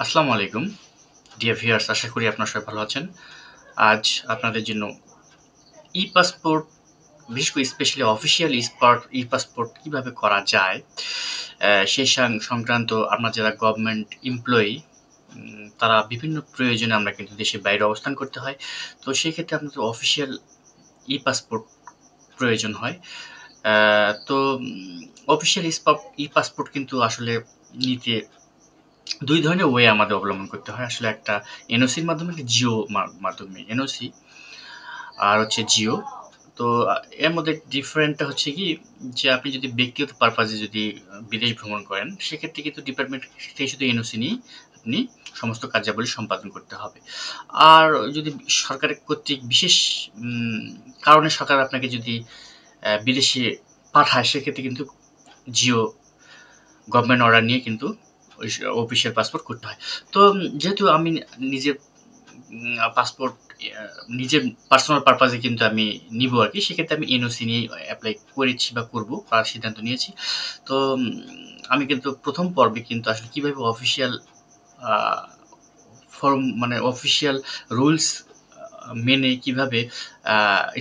আসসালামু আলাইকুম dear viewers, আশা করি আপনারা সবাই ভালো আছেন। আজ আপনাদের জন্য ই-পাসপোর্ট, বিশেষ করে স্পেশালি অফিসিয়াল ই-পাসপোর্ট কিভাবে করা যায়, সেই সংক্রান্ত আমরা যারা গভর্নমেন্ট এমপ্লয়ি, তারা বিভিন্ন প্রয়োজনে আমরা কিন্তু দেশের বাইরে অবস্থান করতে হয়। তো সেক্ষেত্রে আপনাদের অফিসিয়াল ই-পাসপোর্ট প্রয়োজন হয়। তো অফিসিয়াল ই-পাসপোর্ট কিন্তু আসলে নিতে ২ ধরনের ওয়ে আমাদের অবলম্বন করতে হয়। আসলে একটা এনওসির মাধ্যমে, একটা জিও মাধ্যমে। এনওসি আর হচ্ছে জিও। তো এর মধ্যে ডিফারেন্টটা হচ্ছে কি, যে আপনি যদি ব্যক্তিগত পারপাজে যদি বিদেশ ভ্রমণ করেন, সেক্ষেত্রে কিন্তু ডিপার্টমেন্ট থেকে শুধু এনওসি নিয়েই আপনি সমস্ত কার্যাবলী সম্পাদন করতে হবে। আর যদি সরকারের কর্তৃক বিশেষ কারণে সরকার আপনাকে যদি বিদেশে পাঠায়, সেক্ষেত্রে কিন্তু জিও গভর্নমেন্ট অর্ডার নিয়ে কিন্তু ওই অফিসিয়াল পাসপোর্ট করতে হয়। তো যেহেতু আমি নিজের পাসপোর্ট নিজের পার্সোনাল পারপাজে কিন্তু আমি নিব আর কি, সেক্ষেত্রে আমি এনওসি নিয়ে অ্যাপ্লাই করেছি বা করব, করার সিদ্ধান্ত নিয়েছি। তো আমি কিন্তু প্রথম পর্বে কিন্তু আসলে কিভাবে অফিসিয়াল ফর্ম, মানে অফিসিয়াল রুলস মেনে কিভাবে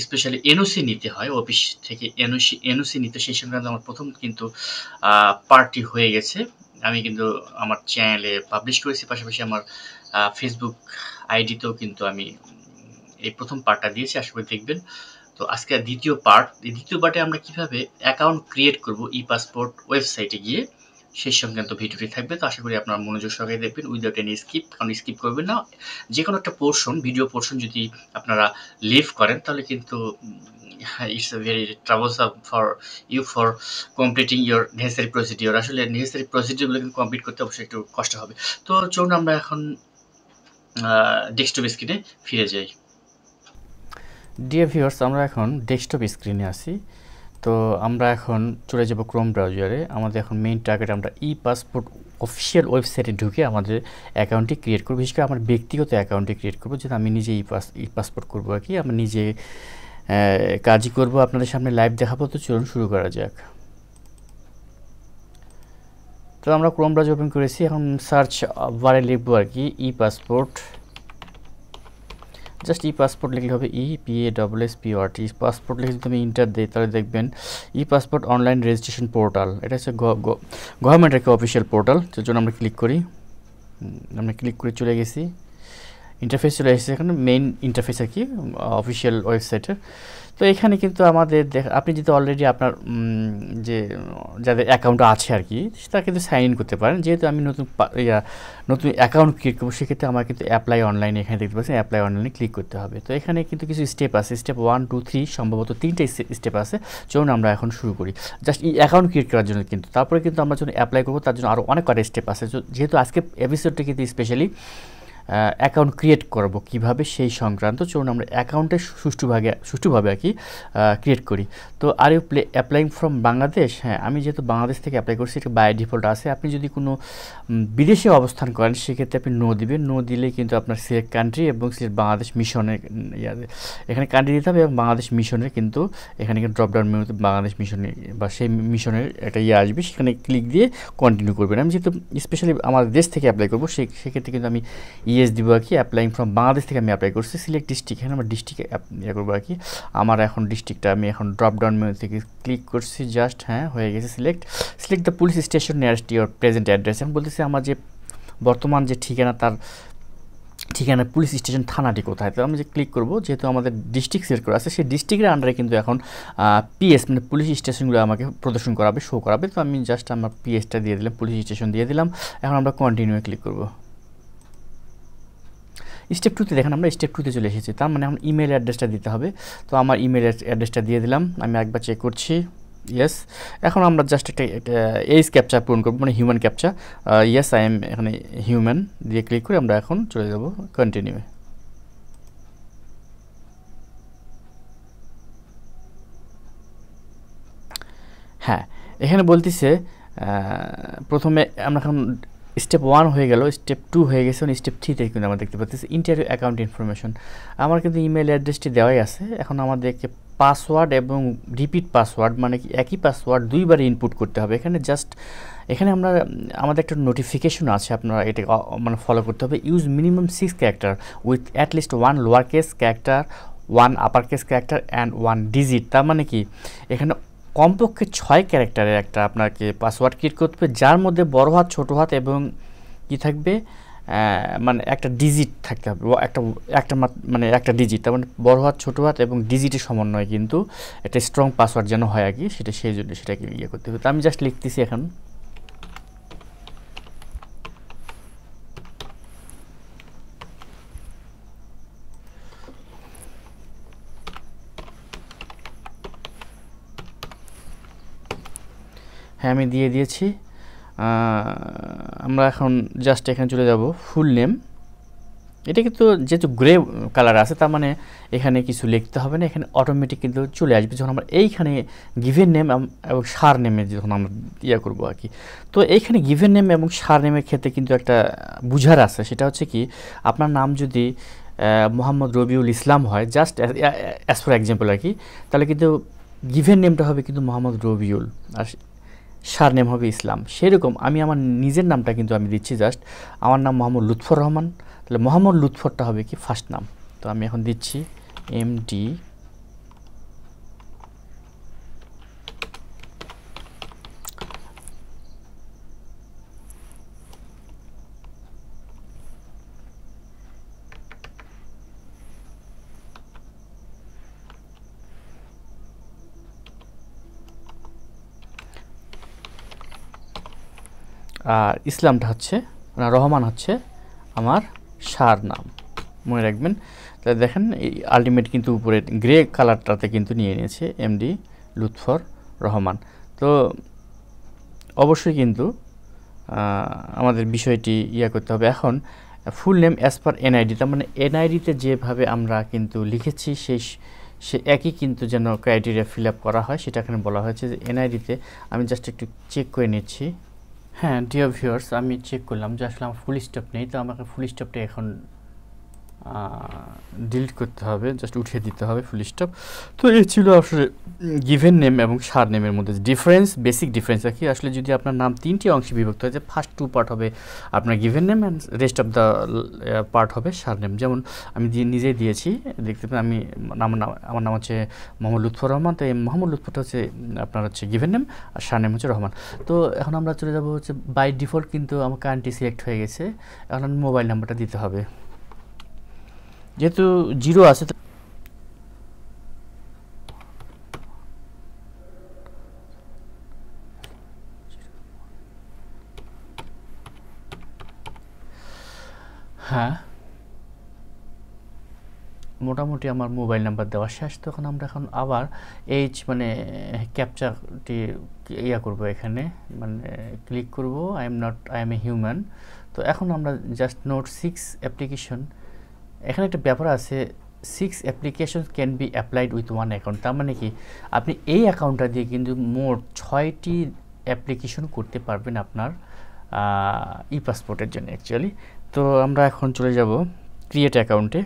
স্পেশালি এনওসি নিতে হয়, অফিস থেকে এনওসি নিতে, সেই সংক্রান্ত আমার প্রথম কিন্তু পার্টি হয়ে গেছে। আমি কিন্তু আমার চ্যানেলে পাবলিশ করেছি, পাশাপাশি আমার ফেসবুক আইডিতেও কিন্তু আমি এই প্রথম পার্টটা দিয়েছি, আশা করি দেখবেন। তো আজকে দ্বিতীয় পার্টে আমরা কিভাবে অ্যাকাউন্ট ক্রিয়েট করব ই-পাসপোর্ট ওয়েবসাইটে গিয়ে, সেই সংক্রান্ত ভিডিওটি থাকবে। তো আশা করি আপনারা মনোযোগ সহকারে দেখবেন, উইদাউট এনি স্কিপ, কারণ স্কিপ করবেন না। যে কোনো একটা ভিডিও পোর্শন যদি আপনারা লিভ করেন, তাহলে কিন্তু it's a very troublesome for you for completing your necessary procedure. আসলে নেসেসারি প্রসিডিওরগুলো কিন্তু কমপ্লিট করতে অবশ্যই একটু কষ্ট হবে। তো চলুন আমরা এখন ডেস্কটপ স্ক্রিনে ফিরে যাই। ডিয়ার ভিউয়ার্স, আমরা এখন ডেস্কটপ স্ক্রিনে আছি। তো আমরা এখন চলে যাব ক্রোম ব্রাউজারে। আমাদের এখন মেইন টার্গেট, আমরা ই-পাসপোর্ট অফিসিয়াল ওয়েবসাইটে ঢুকে আমাদের অ্যাকাউন্টটি ক্রিয়েট করবো। বিশেষ করে আমার ব্যক্তিগত অ্যাকাউন্টটি ক্রিয়েট করবো, যেটা আমি নিজে ই-পাসপোর্ট করবো আর কি, আমি নিজে কাজই করবো, আপনাদের সামনে লাইভ দেখাবো। তো চলুন শুরু করা যাক। তো আমরা ক্রোম ব্রাউজার ওপেন করেছি, এখন সার্চ বারে লিখবো আর কি ই-পাসপোর্ট। জাস্ট ই-পাসপোর্ট লিখলে হবে, EPASSPORT পাসপোর্ট লিখে যদি আমি ইন্টার দিই, তাহলে দেখবেন ই-পাসপোর্ট অনলাইন রেজিস্ট্রেশন পোর্টাল। এটা হচ্ছে গভর্নমেন্টের একটা অফিসিয়াল পোর্টাল। যার জন্য আমরা ক্লিক করি, চলে গেছি, ইন্টারফেস চলে এসেছে। এখানে মেইন ইন্টারফেস আর কি অফিসিয়াল ওয়েবসাইটের। তো এখানে কিন্তু আমাদের আপনি যদি অলরেডি আপনার যে যাদের অ্যাকাউন্ট আছে আর কি, তারা কিন্তু সাইন ইন করতে পারেন। যেহেতু আমি নতুন অ্যাকাউন্ট ক্রিয়েট করবো, সেক্ষেত্রে আমার কিন্তু অ্যাপ্লাই অনলাইনে, এখানে দেখতে পাচ্ছেন অ্যাপ্লাই অনলাইনে ক্লিক করতে হবে। তো এখানে কিন্তু কিছু স্টেপ আছে, স্টেপ 1, 2, 3 সম্ভবত 3টে স্টেপ আছে। চলুন আমরা এখন শুরু করি জাস্ট এই অ্যাকাউন্ট ক্রিয়েট করার জন্য। কিন্তু তারপরে কিন্তু আমরা যখন অ্যাপ্লাই করবো, তার জন্য আরও অনেক কটা স্টেপ আছে। যেহেতু আজকে এপিসোডটা কিন্তু স্পেশালি অ্যাকাউন্ট ক্রিয়েট করব কীভাবে, সেই সংক্রান্ত। চলুন আমরা অ্যাকাউন্টে সুষ্ঠুভাবে আর কি ক্রিয়েট করি। তো are you applying from Bangladesh? হ্যাঁ, আমি যেহেতু বাংলাদেশ থেকে অ্যাপ্লাই করছি, এটা বাই ডিফল্ট আছে। আপনি যদি কোনো বিদেশে অবস্থান করেন, সেক্ষেত্রে আপনি নো দিবেন। নো দিলে কিন্তু আপনার সিলেক্ট কান্ট্রি এবং সিলেক্ট বাংলাদেশ মিশনের এখানে কান্ট্রি দিতে হবে, এবং বাংলাদেশ মিশনের কিন্তু এখানে কিন্তু ড্রপডাউন মেনুতে বাংলাদেশ মিশনের বা সেই মিশনের একটা আসবে, সেখানে ক্লিক দিয়ে কন্টিনিউ করবেন। আমি যেহেতু স্পেশালি আমাদের দেশ থেকে অ্যাপ্লাই করবো, সেক্ষেত্রে কিন্তু আমি ইয়েস দিব আর কি। অ্যাপ্লাইং ফ্রম বাংলাদেশ থেকে আমি অ্যাপ্লাই করছি। সিলেক্ট ডিস্ট্রিক্ট, এখানে আমার ডিস্ট্রিক্টে ইয়ে করবো আর কি। আমার এখন ডিস্ট্রিক্টটা আমি এখন ড্রপডাউন মেনু থেকে ক্লিক করছি, জাস্ট হ্যাঁ হয়ে গেছে। Select the police station nearest your present address. আমি বলতেছি আমার যে বর্তমান যে ঠিকানা, তার ঠিকানা পুলিশ স্টেশন থানাটি কোথায়। তো আমি যে ক্লিক করবো, যেহেতু আমাদের ডিস্ট্রিক্ট সিলেক্ট করা আছে, সেই ডিস্ট্রিক্টের আন্ডারে কিন্তু এখন পিএস মানে পুলিশ স্টেশনগুলো আমাকে প্রদর্শন করাবে, শো করাবে। তো আমি জাস্ট আমার পিএসটা দিয়ে দিলাম, পুলিশ স্টেশন দিয়ে দিলাম। এখন আমরা কন্টিনিউ ক্লিক করবো। স্টেপ 2তে দেখেন আমরা স্টেপ 2তে চলে এসেছি। তার মানে এখন ইমেল অ্যাড্রেসটা দিতে হবে। তো আমার ইমেল অ্যাড্রেসটা দিয়ে দিলাম, আমি একবার চেক করছি, ইয়েস। এখন আমরা জাস্ট একটা এইজ ক্যাপচা পূরণ করবো, মানে human captcha. Yes, I am এখানে হিউম্যান দিয়ে ক্লিক করে আমরা এখন চলে যাব কন্টিনিউ। হ্যাঁ, এখানে বলতেছে প্রথমে আমরা এখন স্টেপ 1 হয়ে গেল, স্টেপ 2 হয়ে গেছে, স্টেপ 3তে কিন্তু আমরা দেখতে পাচ্ছি ইন্টারভিউ অ্যাকাউন্ট ইনফরমেশন। আমার কিন্তু ইমেল অ্যাড্রেসটি দেওয়াই আছে। এখন আমাদেরকে পাসওয়ার্ড এবং রিপিট পাসওয়ার্ড, মানে কি একই পাসওয়ার্ড দুইবার ইনপুট করতে হবে। এখানে জাস্ট এখানে আমরা আমাদের একটা নোটিফিকেশন আছে, আপনারা এটা মানে ফলো করতে হবে। Use minimum 6 character with at least 1 lower case character, 1 upper case character and 1 digit. তার মানে কি এখানে কমপক্ষে 6 ক্যারেক্টারের একটা আপনাকে পাসওয়ার্ড ক্রিয়েট করতে হবে, যার মধ্যে বড় হাত, ছোট হাত এবং কি থাকবে, মানে একটা ডিজিট থাকতে হবে, মানে একটা ডিজিট, তার মানে বড় হাত, ছোট হাত এবং ডিজিটের সমন্বয় কিন্তু একটা স্ট্রং পাসওয়ার্ড যেন হয় আর কি, সেটা সেই জন্য সেটাকে ইয়ে করতে হবে। তো আমি জাস্ট লিখতেছি এখন। হ্যাঁ, আমি দিয়ে দিয়েছি। আমরা এখন জাস্ট এখানে চলে যাব ফুল নেম। এটা কিন্তু যেহেতু গ্রে কালার আছে, তার মানে এখানে কিছু লিখতে হবে না, এখানে অটোমেটিক কিন্তু চলে আসবে যখন আমরা এইখানে গিভেন নেম এবং সার নেমে যখন আমরা ইয়ে করবো আর কি। তো এইখানে গিভেন নেম এবং সার নেমের ক্ষেত্রে কিন্তু একটা বুঝার আছে, সেটা হচ্ছে কি আপনার নাম যদি মোহাম্মদ রবিউল ইসলাম হয়, জাস্ট অ্যাজ ফর এক্সাম্পল আর কি, তাহলে কিন্তু গিভেন নেমটা হবে কিন্তু মোহাম্মদ রবিউল আর সার নেম হবে ইসলাম। সেরকম আমি আমার নিজের নামটা কিন্তু আমি দিচ্ছি, জাস্ট আমার নাম মোহাম্মদ লুৎফর রহমান, তাহলে মোহাম্মদ লুৎফরটা হবে কি ফার্স্ট নাম। তো আমি এখন দিচ্ছি MD আর ইসলামটা হচ্ছে রহমান হচ্ছে আমার সার নাম, মনে রাখবেন। তাহলে দেখেন এই আলটিমেট কিন্তু উপরে গ্রে কালারটাতে কিন্তু নিয়ে নিয়েছে MD লুৎফর রহমান। তো অবশ্যই কিন্তু আমাদের বিষয়টি ইয়া করতে হবে। এখন full name as per NID, তার মানে NIDতে যেভাবে আমরা কিন্তু লিখেছি সে একই কিন্তু যেন ক্রাইটেরিয়া ফিল আপ করা হয়, সেটা এখানে বলা হয়েছে যে NIDতে। আমি জাস্ট একটু চেক করে নিচ্ছি। হ্যাঁ ডিয়ার ভিউয়ার্স, আমি চেক করলাম যে আসলে আমার ফুল স্টপ নেই, তো আমাকে ফুল স্টপটা এখন ডিলিট করতে হবে, জাস্ট উঠিয়ে দিতে হবে ফুল স্টপ। তো এই ছিল আসলে গিভেন নেম এবং সার নেমের মধ্যে ডিফারেন্স, বেসিক ডিফারেন্স আর কি। আসলে যদি আপনার নাম 3টি অংশে বিভক্ত হয়, যে ফার্স্ট 2 পার্ট হবে আপনার given name and rest of the part হবে সার নেম। যেমন আমি নিজেই দিয়েছি, দেখতে পাবেন আমি আমার নাম হচ্ছে মোহাম্মদ লুৎফর রহমান, তো এই মোহাম্মদ লুৎফরটা হচ্ছে আপনার হচ্ছে গিভেন নেম আর সার নেম হচ্ছে রহমান। তো এখন আমরা চলে যাব হচ্ছে বাই ডিফল্ট কিন্তু আমার কারেন্টলি সিলেক্ট হয়ে গেছে, এখন মোবাইল নাম্বারটা দিতে হবে, যেহেতু 0 আছে। হ্যাঁ, মোটামুটি আমার মোবাইল নাম্বার দেওয়া শেষ। তখন আমরা এখন আবার মানে ক্যাপচারটি ইয়া করব, এখানে মানে ক্লিক করব আই এম এ হিউম্যান। তো এখন আমরা জাস্ট নোট 6 অ্যাপ্লিকেশন, এখানে একটা ব্যাপার আছে 6 application can be applied with 1 account. তার মানে কি আপনি এই অ্যাকাউন্টটা দিয়ে কিন্তু মোট 6টি অ্যাপ্লিকেশন করতে পারবেন আপনার পাসপোর্টের জন্য অ্যাকচুয়ালি। তো আমরা এখন চলে যাব ক্রিয়েট অ্যাকাউন্টে।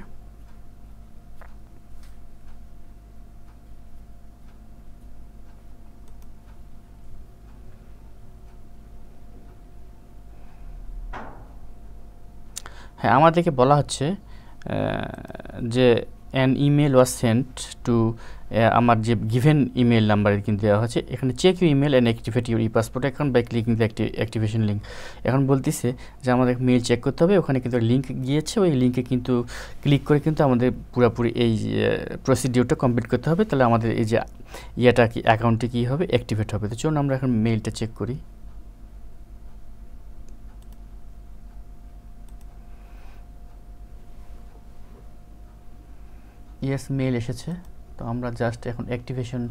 হ্যাঁ, আমাদেরকে বলা হচ্ছে যে an email was sent to, আমার যে গিভেন ইমেল নাম্বারে কিন্তু দেওয়া হচ্ছে। এখানে check you email and activate your passport account by clicking the activation link. এখন বলতেছে যে আমাদের মেল চেক করতে হবে, ওখানে কিন্তু লিঙ্ক গিয়েছে, ওই লিঙ্কে কিন্তু ক্লিক করে কিন্তু আমাদের পুরোপুরি এই প্রসিডিওরটা কমপ্লিট করতে হবে, তাহলে আমাদের এই যে ইয়েটা কি অ্যাকাউন্টটি কী হবে, অ্যাক্টিভেট হবে। তো চলুন আমরা এখন মেলটা চেক করি। ইয়েস, মেল এসেছে। তো আমরা জাস্ট এখন অ্যাক্টিভেশন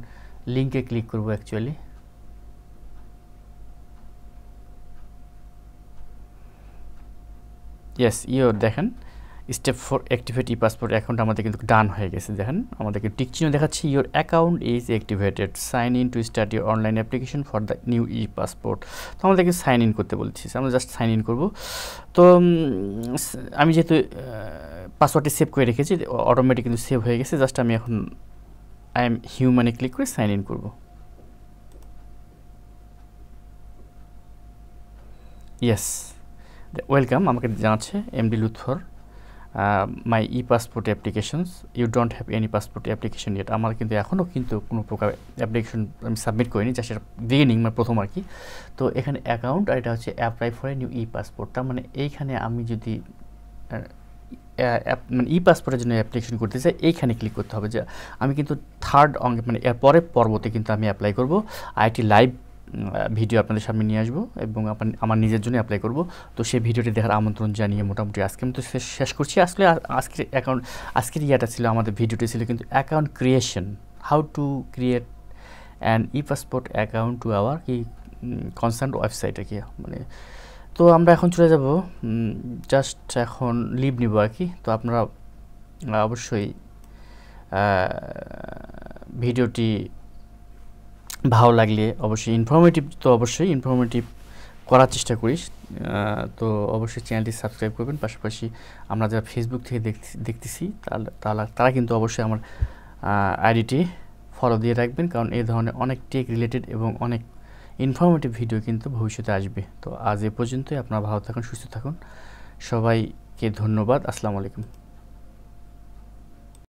লিঙ্কে ক্লিক করব অ্যাকচুয়ালি। ইয়েস, দেখেন স্টেপ 4 অ্যাক্টিভেট পাসপোর্ট অ্যাকাউন্ট আমাদের কিন্তু ডান হয়ে গেছে। দেখেন আমাদেরকে টিক চিহ্ন দেখাচ্ছে your account is activated, sign in to start your online application for the new passport. তো আমাদেরকে সাইন ইন করতে বলছি, আমরা জাস্ট সাইন ইন করব। তো আমি যেহেতু পাসওয়ার্ডটি সেভ করে রেখেছি, অটোমেটিক কিন্তু সেভ হয়ে গেছে। জাস্ট আমি এখন আই এম হিউম্যানে ক্লিক করে সাইন ইন করব। ইয়েস, ওয়েলকাম আমাকে জানাচ্ছে MD Lutfor, my e passport applications, you don't have any passport application yet. আমার কিন্তু এখনও কিন্তু কোনো প্রকার অ্যাপ্লিকেশন আমি সাবমিট করিনি, যা সেটা বিগিনিং মানে প্রথম আর কি। তো এখানে অ্যাকাউন্ট আর এটা হচ্ছে apply for a new E passport. তার মানে এইখানে আমি যদি মানে ই পাসপোর্টের জন্য অ্যাপ্লিকেশন করতে চাই, এইখানে ক্লিক করতে হবে। যে আমি কিন্তু থার্ড অঙ্গে মানে এর পরের পর্বতে কিন্তু আমি অ্যাপ্লাই করব, আইটি লাইভ ভিডিও আপনাদের সামনে নিয়ে আসবো এবং আমার নিজের জন্য অ্যাপ্লাই করব। তো সেই ভিডিওটি দেখার আমন্ত্রণ জানিয়ে মোটামুটি আজকে আমি তো শেষ করছি। আসলে আজকের ইয়াটা ছিল, আমাদের ভিডিওটি ছিল কিন্তু account creation, how to create an E passport account to our কি কনসার্ন ওয়েবসাইট আর কি। মানে তো আমরা এখন চলে যাব, জাস্ট এখন লিভ নিব আর কি। তো আপনারা অবশ্যই ভিডিওটি ভালো লাগলে অবশ্যই ইনফরমেটিভ করার চেষ্টা করিস। তো অবশ্যই চ্যানেলটি সাবস্ক্রাইব করবেন। পাশাপাশি আমরা যারা ফেসবুক থেকে দেখতেছি তারা কিন্তু অবশ্যই আমার আইডিটি ফলো দিয়ে রাখবেন, কারণ এই ধরনের অনেক টেক রিলেটেড এবং অনেক ইনফরমেটিভ ভিডিও কিন্তু ভবিষ্যতে আসবে। তো আজ এ পর্যন্তই, আপনারা ভালো থাকুন, সুস্থ থাকুন, সবাইকে ধন্যবাদ। আসসালামু আলাইকুম।